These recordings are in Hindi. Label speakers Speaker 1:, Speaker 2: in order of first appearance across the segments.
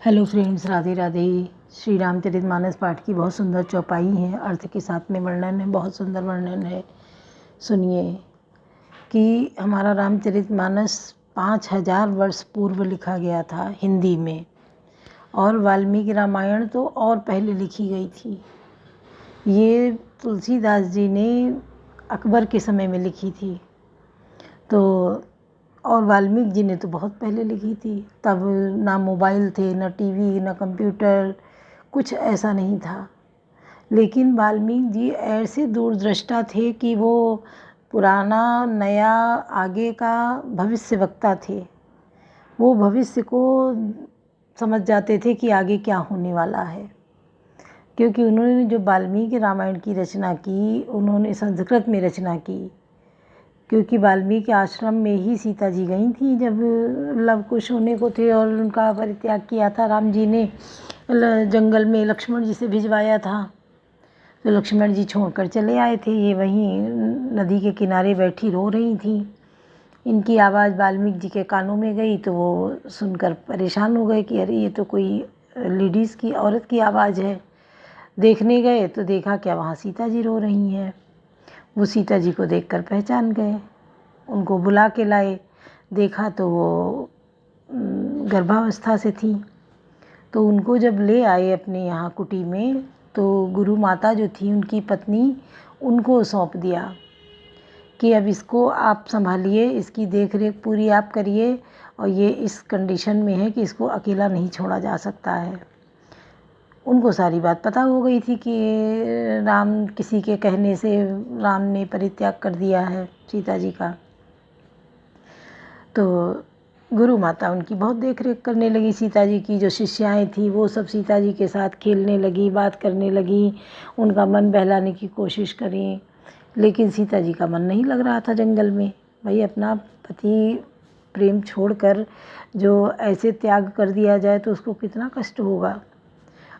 Speaker 1: Hello friends, Radhe Radhe. श्री रामचरितमानस पाठ की बहुत सुंदर चौपाई है। अर्थ के साथ में वर्णन है, बहुत सुंदर वर्णन है। सुनिए कि हमारा रामचरितमानस 5000 वर्ष पूर्व लिखा गया था हिंदी में, और वाल्मीकि रामायण तो और पहले लिखी गई थी। ये तुलसीदास जी ने अकबर के समय में लिखी थी, तो और वाल्मीकि जी ने तो बहुत पहले लिखी थी। तब ना मोबाइल थे, ना टीवी, ना कंप्यूटर, कुछ ऐसा नहीं था। लेकिन वाल्मीकि जी ऐसे दूरदृष्टा थे कि वो पुराना नया आगे का भविष्य वक्ता थे। वो भविष्य को समझ जाते थे कि आगे क्या होने वाला है, क्योंकि उन्होंने जो वाल्मीकि रामायण की रचना की, उन्होंने संस्कृत में रचना की। क्योंकि वाल्मीकि आश्रम में ही सीता जी गई थी जब लव कुश होने को थे, और उनका परित्याग किया था राम जी ने जंगल में लक्ष्मण जी से भिजवाया था। तो लक्ष्मण जी छोड़कर चले आए थे। ये वहीं नदी के किनारे बैठी रो रही थी। इनकी आवाज़ वाल्मीकि जी के कानों में गई तो वो सुनकर परेशान हो गए कि अरे ये तो कोई लेडीज़ की, औरत की आवाज़ है। देखने गए तो देखा क्या, वहाँ सीता जी रो रही हैं। वो सीता जी को देखकर पहचान गए, उनको बुला के लाए। देखा तो वो गर्भावस्था से थी। तो उनको जब ले आए अपने यहाँ कुटी में, तो गुरु माता जो थी उनकी पत्नी, उनको सौंप दिया कि अब इसको आप संभालिए, इसकी देख रेख पूरी आप करिए, और ये इस कंडीशन में है कि इसको अकेला नहीं छोड़ा जा सकता है। उनको सारी बात पता हो गई थी कि राम किसी के कहने से राम ने परित्याग कर दिया है सीता जी का। तो गुरु माता उनकी बहुत देख रेख करने लगी। सीता जी की जो शिष्याएं थी वो सब सीता जी के साथ खेलने लगी, बात करने लगी, उनका मन बहलाने की कोशिश करी। लेकिन सीता जी का मन नहीं लग रहा था जंगल में। भाई, अपना पति प्रेम छोड़कर जो ऐसे त्याग कर दिया जाए तो उसको कितना कष्ट होगा।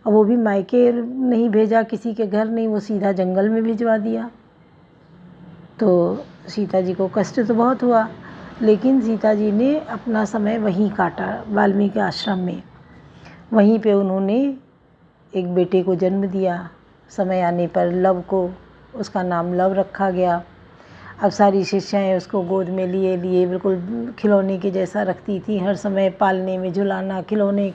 Speaker 1: और वो भी मायके नहीं भेजा, किसी के घर नहीं, वो सीधा जंगल में भिजवा दिया। तो सीता जी को कष्ट तो बहुत हुआ, लेकिन सीता जी ने अपना समय वहीं काटा, वाल्मीकि आश्रम में। वहीं पे उन्होंने एक बेटे को जन्म दिया। समय आने पर लव को, उसका नाम लव रखा गया। अब सारी शिष्याएं उसको गोद में लिए लिए बिल्कुल खिलौने के जैसा रखती थी। हर समय पालने में झुलाना, खिलौने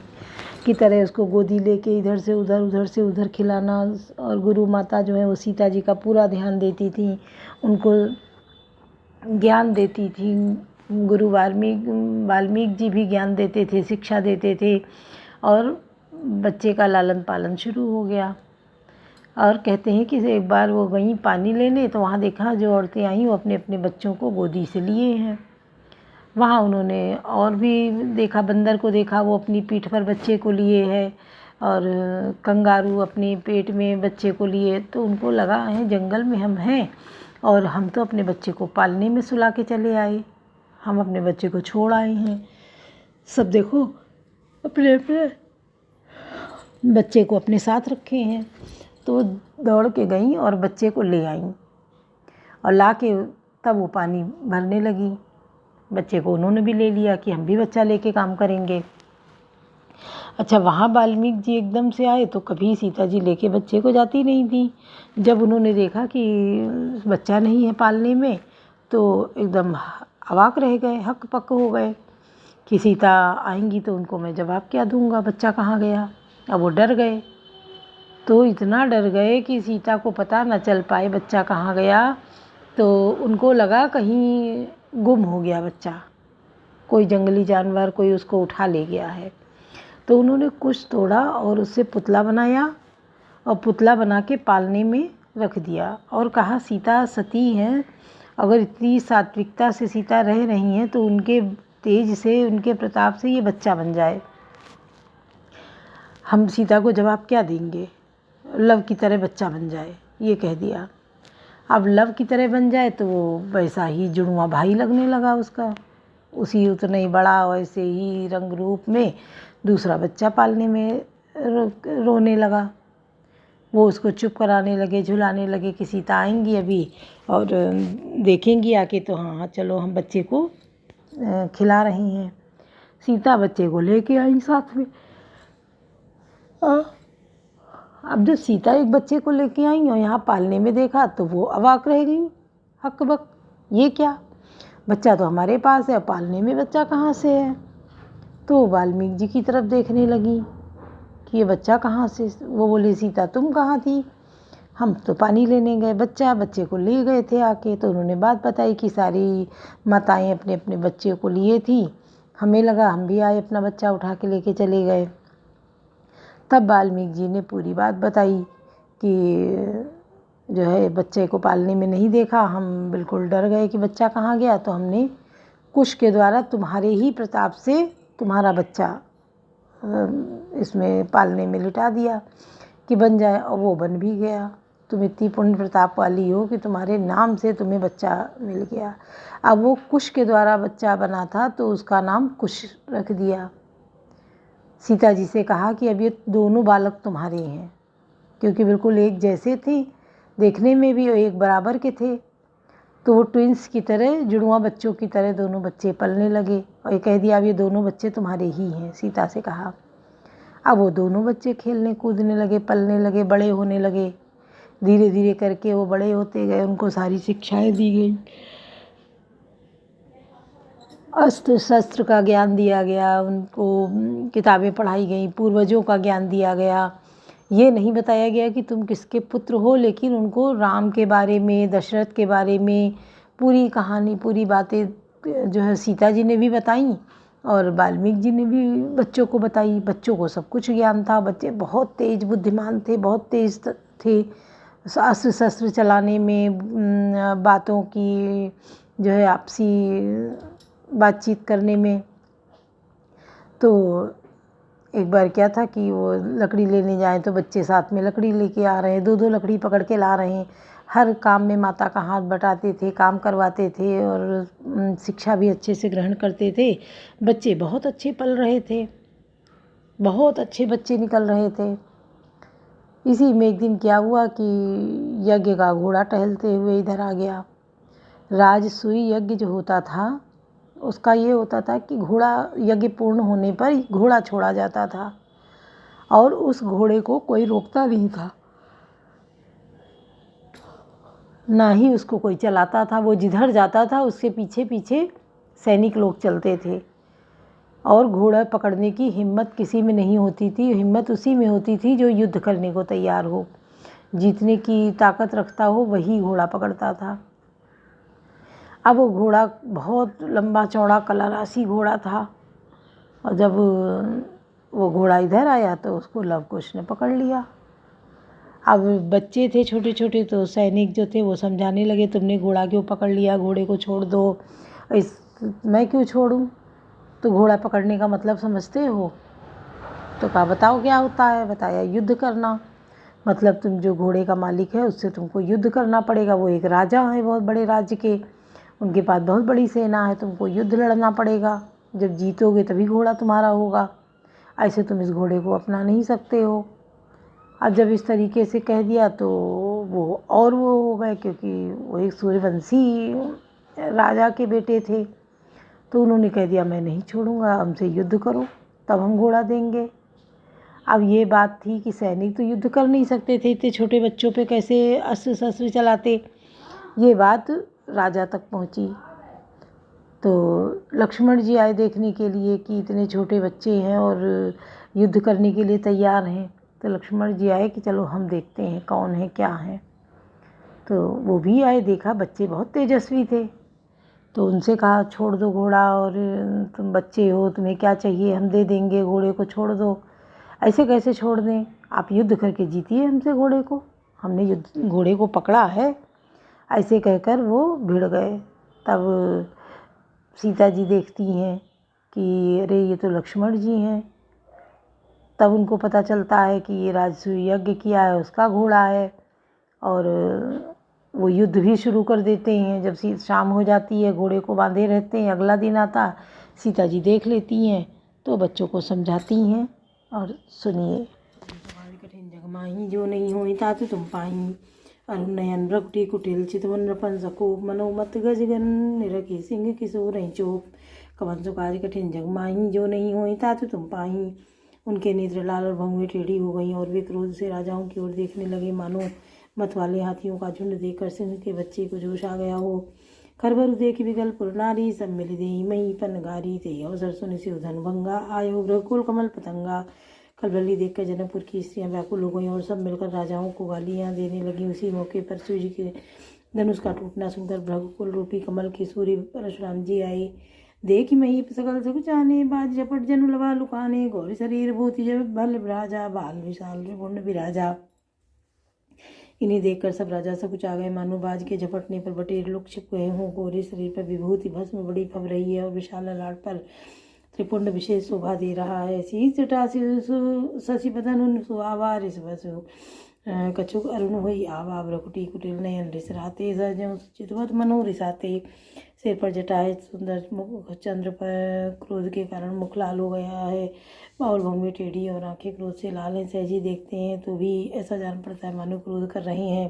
Speaker 1: की तरह उसको गोदी लेके इधर से उधर, उधर से उधर खिलाना। और गुरु माता जो है वो सीता जी का पूरा ध्यान देती थी, उनको ज्ञान देती थी। गुरु वाल्मीकि जी भी ज्ञान देते थे, शिक्षा देते थे। और बच्चे का लालन पालन शुरू हो गया। और कहते हैं कि एक बार वो गईं पानी लेने, तो वहाँ देखा जो औरतें आईं वो अपने अपने बच्चों को गोदी से लिए हैं। वहाँ उन्होंने और भी देखा, बंदर को देखा, वो अपनी पीठ पर बच्चे को लिए है, और कंगारू अपने पेट में बच्चे को लिए। तो उनको लगा है जंगल में हम हैं, और हम तो अपने बच्चे को पालने में सुला के चले आए, हम अपने बच्चे को छोड़ आए हैं। सब देखो अपने अपने बच्चे को अपने साथ रखे हैं। तो दौड़ के गईं और बच्चे को ले आईं, और ला के तब वो पानी भरने लगी। बच्चे को उन्होंने भी ले लिया कि हम भी बच्चा लेके काम करेंगे। अच्छा, वहाँ वाल्मीकि जी एकदम से आए तो कभी सीता जी लेके बच्चे को जाती नहीं थी। जब उन्होंने देखा कि बच्चा नहीं है पालने में, तो एकदम अवाक रह गए, हक पक हो गए कि सीता आएंगी तो उनको मैं जवाब क्या दूंगा, बच्चा कहाँ गया। अब वो डर गए, तो इतना डर गए कि सीता को पता न चल पाए बच्चा कहाँ गया। तो उनको लगा कहीं गुम हो गया बच्चा, कोई जंगली जानवर कोई उसको उठा ले गया है। तो उन्होंने कुछ तोड़ा और उससे पुतला बनाया, और पुतला बना के पालने में रख दिया, और कहा सीता सती हैं, अगर इतनी सात्विकता से सीता रह रही हैं तो उनके तेज से, उनके प्रताप से ये बच्चा बन जाए। हम सीता को जवाब क्या देंगे, लव की तरह बच्चा बन जाए, ये कह दिया। अब लव की तरह बन जाए तो वो वैसा ही जुड़वा भाई लगने लगा उसका, उसी उतना ही बड़ा वैसे ही रंग रूप में दूसरा बच्चा पालने में रोने लगा। वो उसको चुप कराने लगे, झुलाने लगे कि सीता आएंगी अभी और देखेंगी आके, तो हाँ हाँ चलो हम बच्चे को खिला रही हैं। सीता बच्चे को लेके आई साथ में। अब जब सीता एक बच्चे को लेके आई और यहाँ पालने में देखा तो वो अवाक रह गई, हकबक, ये क्या, बच्चा तो हमारे पास है, पालने में बच्चा कहाँ से है। तो वाल्मीकि जी की तरफ देखने लगी कि ये बच्चा कहाँ से। वो बोले सीता तुम कहाँ थी। हम तो पानी लेने गए, बच्चे को ले गए थे आके। तो उन्होंने बात बताई कि सारी माताएं अपने अपने बच्चे को लिए थी, हमें लगा हम भी आए, अपना बच्चा उठा के लेके चले गए। तब वाल्मीकि जी ने पूरी बात बताई कि जो है बच्चे को पालने में नहीं देखा, हम बिल्कुल डर गए कि बच्चा कहाँ गया। तो हमने कुश के द्वारा तुम्हारे ही प्रताप से तुम्हारा बच्चा इसमें पालने में लिटा दिया कि बन जाए, और वो बन भी गया। तुम इतनी पुण्य प्रताप वाली हो कि तुम्हारे नाम से तुम्हें बच्चा मिल गया। अब वो कुश के द्वारा बच्चा बना था तो उसका नाम कुश रख दिया। सीता जी से कहा कि अब ये दोनों बालक तुम्हारे हैं, क्योंकि बिल्कुल एक जैसे थे, देखने में भी एक बराबर के थे। तो वो ट्विंस की तरह, जुड़वा बच्चों की तरह दोनों बच्चे पलने लगे, और ये कह दिया अब ये दोनों बच्चे तुम्हारे ही हैं। सीता से कहा। अब वो दोनों बच्चे खेलने कूदने लगे, पलने लगे, बड़े होने लगे। धीरे धीरे करके वो बड़े होते गए, उनको सारी शिक्षाएं दी गई, अस्त्र शस्त्र का ज्ञान दिया गया, उनको किताबें पढ़ाई गई, पूर्वजों का ज्ञान दिया गया। ये नहीं बताया गया कि तुम किसके पुत्र हो, लेकिन उनको राम के बारे में, दशरथ के बारे में पूरी कहानी, पूरी बातें जो है सीता जी ने भी बताई और वाल्मीकि जी ने भी बच्चों को बताई। बच्चों को सब कुछ ज्ञान था, बच्चे बहुत तेज बुद्धिमान थे, बहुत तेज थे अस्त्र शस्त्र चलाने में, बातों की जो है आपसी बातचीत करने में। तो एक बार क्या था कि वो लकड़ी लेने जाए तो बच्चे साथ में लकड़ी लेके आ रहे हैं, दो दो लकड़ी पकड़ के ला रहे हैं। हर काम में माता का हाथ बटाते थे, काम करवाते थे और शिक्षा भी अच्छे से ग्रहण करते थे। बच्चे बहुत अच्छे पल रहे थे, बहुत अच्छे बच्चे निकल रहे थे। इसी में एक दिन क्या हुआ कि यज्ञ का घोड़ा टहलते हुए इधर आ गया। राजसूय यज्ञ जो होता था उसका ये होता था कि घोड़ा, यज्ञ पूर्ण होने पर घोड़ा छोड़ा जाता था और उस घोड़े को कोई रोकता नहीं था, ना ही उसको कोई चलाता था। वो जिधर जाता था उसके पीछे पीछे सैनिक लोग चलते थे और घोड़ा पकड़ने की हिम्मत किसी में नहीं होती थी। हिम्मत उसी में होती थी जो युद्ध करने को तैयार हो, जीतने की ताकत रखता हो, वही घोड़ा पकड़ता था। अब वो घोड़ा बहुत लंबा चौड़ा कलाराशि घोड़ा था और जब वो घोड़ा इधर आया तो उसको लव कुश ने पकड़ लिया। अब बच्चे थे छोटे छोटे, तो सैनिक जो थे वो समझाने लगे तुमने घोड़ा क्यों पकड़ लिया, घोड़े को छोड़ दो। मैं क्यों छोड़ूं, तो घोड़ा पकड़ने का मतलब समझते हो? तो कहा बताओ क्या होता है। बताया युद्ध करना, मतलब तुम जो घोड़े का मालिक है उससे तुमको युद्ध करना पड़ेगा। वो एक राजा है बहुत बड़े राज्य के, उनके पास बहुत बड़ी सेना है, तुमको युद्ध लड़ना पड़ेगा। जब जीतोगे तभी घोड़ा तुम्हारा होगा, ऐसे तुम इस घोड़े को अपना नहीं सकते हो। अब जब इस तरीके से कह दिया तो वो हो गए, क्योंकि वो एक सूर्यवंशी राजा के बेटे थे। तो उन्होंने कह दिया मैं नहीं छोड़ूंगा, हमसे युद्ध करो तब हम घोड़ा देंगे। अब ये बात थी कि सैनिक तो युद्ध कर नहीं सकते थे, इतने छोटे बच्चों पे कैसे अस्त्र शस्त्र चलाते। ये बात राजा तक पहुंची। तो लक्ष्मण जी आए देखने के लिए कि इतने छोटे बच्चे हैं और युद्ध करने के लिए तैयार हैं। तो लक्ष्मण जी आए कि चलो हम देखते हैं कौन है क्या है। तो वो भी आए, देखा बच्चे बहुत तेजस्वी थे। तो उनसे कहा छोड़ दो घोड़ा, और तुम बच्चे हो, तुम्हें क्या चाहिए, हम दे देंगे, घोड़े को छोड़ दो। ऐसे कैसे छोड़ दें, आप युद्ध करके जीतिए हमसे घोड़े को, हमने युद्ध घोड़े को पकड़ा है। ऐसे कहकर वो भिड़ गए। तब सीता जी देखती हैं कि अरे ये तो लक्ष्मण जी हैं। तब उनको पता चलता है कि ये राजसूय यज्ञ किया है उसका घोड़ा है, और वो युद्ध भी शुरू कर देते हैं। जब शाम हो जाती है, घोड़े को बांधे रहते हैं, अगला दिन आता, सीता जी देख लेती हैं तो बच्चों को समझाती हैं। और सुनिए। कठिन जग माही जो नहीं होई तात तुम पाही, अरुण नयन रघुटी कुटिल चितवन नृपन सकोप, मनोमत गजगन निरखी सिंह किशोर चोप। कवन सो काज कठिन जग माही जो नहीं होई तात तुम पाही, उनके नेत्र लाल और भौहें टेढ़ी हो गईं और वे क्रोध से राजाओं की ओर देखने लगे, मानो मतवाले हाथियों का झुंड देखकर सिंह के बच्चे को जोश आ गया हो। खरबरु देख विकल पुरनारी, सब मिल देई मई पनगारी, ते अवसर सुनि सिर धन भंगा, आयो रघुकुल कमल पतंगा। खलबली देखकर जनकपुर की स्त्रियां व्याकुल हो गईं और सब मिलकर राजाओं को गालियां देने लगी। उसी मौके पर शिव जी के धनुष का टूटना सुनकर रघुकुल रूपी कमल के सूर्य परशुराम जी आए। देख मही सकल सकुचाने, बाज झपट जनु लवा लुकाने, गौरी शरीर भूति जब भल विराजा, बाल विशाल त्रिपुंड विराजा। इन्हें देखकर सब राजा सकुचा गए, मानो बाज के झपटने पर बटेर लुक छिप गए हों। गौरी शरीर पर विभूति भस्म बड़ी फब रही है और विशाल ललाट पर त्रिपुंड विशेष शोभा दे रहा है। शीश जटा शशि बदन सुहावा, ऋषभसु कछुक अरुण हुई आवा, भ्रकुटी कुटिल नयन रिसराते, सहजं चितवत मनो रिसाते। सिर पर जटाएं, सुंदर मुख, चंद्र पर क्रोध के कारण मुख लाल हो गया है, बाउल भौहें टेढ़ी और आंखें क्रोध से लाल हैं। सहजी देखते हैं तो भी ऐसा जान पड़ता है मानो क्रोध कर रहे हैं।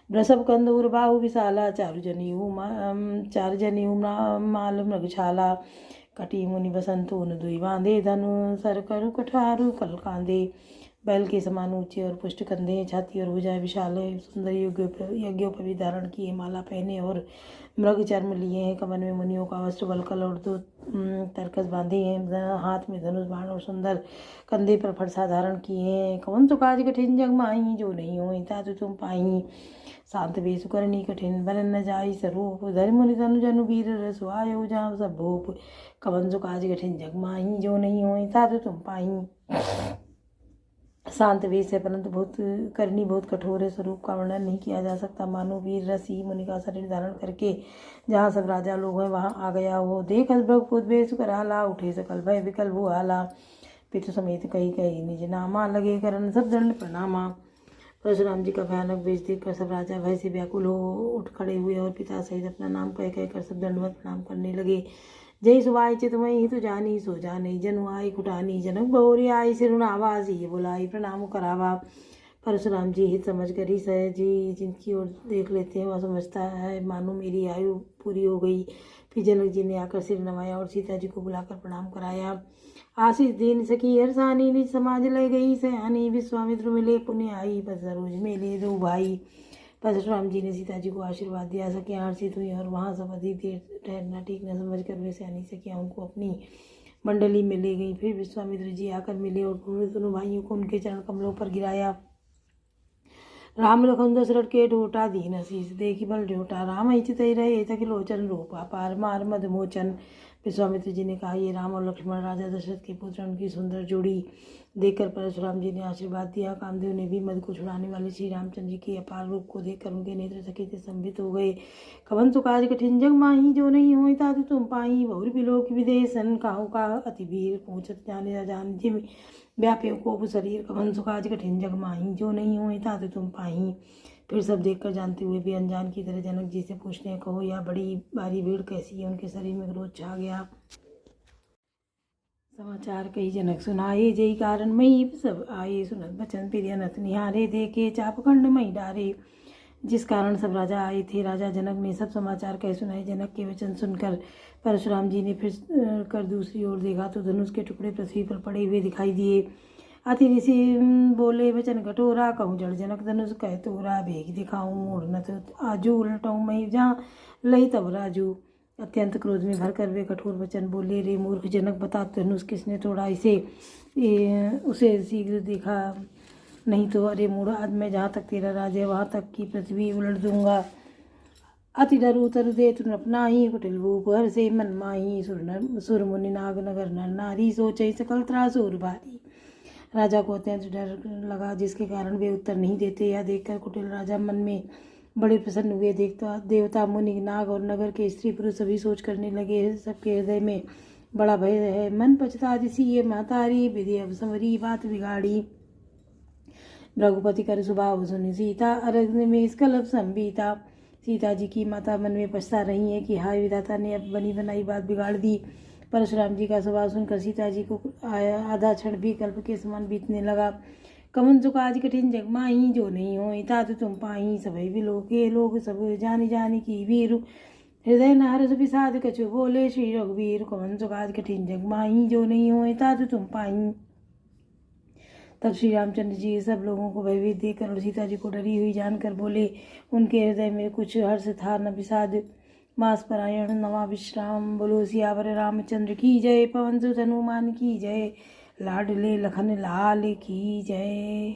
Speaker 1: वृषभ कंदूर बाहु विशाला, चारु जनेऊ माल मृगशाला, कटी मुनि बसंतोन दुई बांधे, धनु सर करु कठारु कल कांदे। बैल के समान ऊंचे और पुष्ट कंधे, छाती और भुजाएं विशाल है। सुंदर यज्ञोपवीत धारण किए, माला पहने और मृग चर्म लिए हैं। कमर में मुनियों का वस्त्र वल्कल और 2 तरकस बांधे हैं। हाथ में धनुष बाण और सुंदर कंधे पर फरसा धारण किए हैं। कवन तो काज कठिन जग माही, जो नहीं हो तातु तुम पाही। शांत वेश करनी कठिन, बरन न जाई स्वरूप, धरि मुनि तनु जनु वीर रसु, आयो जहाँ सब भूप। कवन तो काज कठिन जग माही, जो नहीं हो तातु तुम पाही। शांत वेश है परंतु बहुत कठोर है। स्वरूप का वर्णन नहीं किया जा सकता, मानो वीर रसी मुनि का शरीर धारण करके जहाँ सब राजा लोग हैं वहाँ आ गया हो। देख भ्रगपुत वेश कराला, उठे सकल भय विकल वो आला। पितु समेत कही कही निज नामा, लगे करन सब दंड प्रणामा। परशुराम जी का भयानक वेश देखकर सब राजा भय से व्याकुल हो उठ खड़े हुए और पिता सहित अपना नाम कह कहकर सब दंडवत प्रणाम करने लगे। जय सुवाई चितमयी तु जानी, सो जाने जनु आई कुटानी, जनक बहुरी आई सिरुन आवाज, ये बोलाई प्रणाम करावा। परशुराम जी हित समझ कर ही सह जी जिनकी ओर देख लेते हैं वह समझता है मानो मेरी आयु पूरी हो गई। फिर जनक जी ने आकर सिर नवाया और सीता जी को बुलाकर प्रणाम कराया। आशीष दीन सखी हरसानी, निज समाज ले गई सयानी, विश्वामित्र मिले पुण्य आई, बस सरोज मेले दो भाई। परशुराम जी ने सीता जी को आशीर्वाद दिया। सखियाँ हर्षित हुई और वहाँ सब अधिक देर ठहरना ठीक न समझ कर वे सयानी सखियाँ उनको अपनी मंडली में ले गई। फिर विश्वामित्र जी आकर मिले और दोनों भाइयों को उनके चरण कमलों पर गिराया। राम लखन दशरथ के ढोटा, दीन शीस देखी बल ढोटा, राम हित रहे तक लोचन, रूपा पार मार मद मोचन। विश्वामित्र जी ने कहा, ये राम और लक्ष्मण राजा दशरथ के पुत्र, उनकी सुंदर जोड़ी देखकर परशुराम जी ने आशीर्वाद दिया। कामदेव ने भी मद को छुड़ाने वाले श्री रामचंद्र जी के अपार रूप को देखकर उनके नेत्र सखी से संबित हो गए। कवन तो काज कठिन जग माही, जो नहीं हो तातु तुम पाही, बहुर बिलोक विदेशन, काहू का अति वीर, पहुँचत जाने जान जिम व्याप्य कोप शरीर। कवन तो काज कठिन जग माही, जो नहीं हो तातु तुम पाही। फिर सब देखकर जानते हुए भी अनजान की तरह जनक जी से पूछने कहो, यह बड़ी भारी भीड़ कैसी है। उनके शरीर में क्रोध छा गया। समाचार कही जनक सुनाए, जय कारण मई सब आए, सुनत बचन प्रिय नत निहारे, देखे चापखंड मई डारे। जिस कारण सब राजा आए थे, राजा जनक ने सब समाचार कह सुनाए। जनक के वचन सुनकर परशुराम जी ने फिर कर दूसरी ओर देखा तो धनुष के टुकड़े पृथ्वी पर पड़े हुए दिखाई दिए। अति ऋषि बोले वचन कठोरा, कहूँ जड़ जनक धनुष कह तोरा, भेग दिखाऊँ मूढ़ नत आजू, उलटाऊँ मई जहाँ लई तब राजू। अत्यंत क्रोध में भरकर वे कठोर वचन बोले, रे मूर्ख जनक, बता धनुष किसने तोड़ा, उसे शीघ्र देखा नहीं तो अरे मूढ़, आज मैं जहाँ तक तेरा राज है वहाँ तक की पृथ्वी उलट दूंगा। अति डरु तरु दे तुन अपना ही, कुटिल भूप हर से मन माही, सुर मुनि नाग नगर नर नारी, सोचे सकल त्रासुर भारी। राजा को अत्यंत डर लगा जिसके कारण वे उत्तर नहीं देते। यह देखकर कुटिल राजा मन में बड़े प्रसन्न हुए। देखता देवता मुनि नाग और नगर के स्त्री पुरुष सभी सोच करने लगे, सबके हृदय में बड़ा भय है। मन पछता दिसी ये महतारी, विधि अब संवरी बात बिगाड़ी। रघुपति कर स्वभाव सुनी सीता, अरण्य में स्कलप संबीता। सीता जी की माता मन में पछता रही है कि हाय विधाता ने अब बनी बनाई बात बिगाड़ दी। परशुराम जी का स्वभाव सुनकर सीता जी को आधा क्षण भी कल्प के समान बीतने लगा। कमन जो काज कठिन जग माही, जो नहीं हो तातु तुम पाही, सभी भी लोग सब जानी जानी की वीरु, हृदय न हर्ष विषाद कछु बोले, श्री रघुवीर कवन सुगाध कठिन जग माही, जो नहीं होए तातु तुम पाई। तब श्री रामचंद्र जी सब लोगों को भयभीत देखकर और सीता जी को डरी हुई जानकर बोले, उनके हृदय में कुछ हर्ष था न विषाद। मास परायण नवा विश्राम, बोलो सियावर रामचंद्र की जय, पवन सुत हनुमान की जय, लाडले लखन लाल की जय।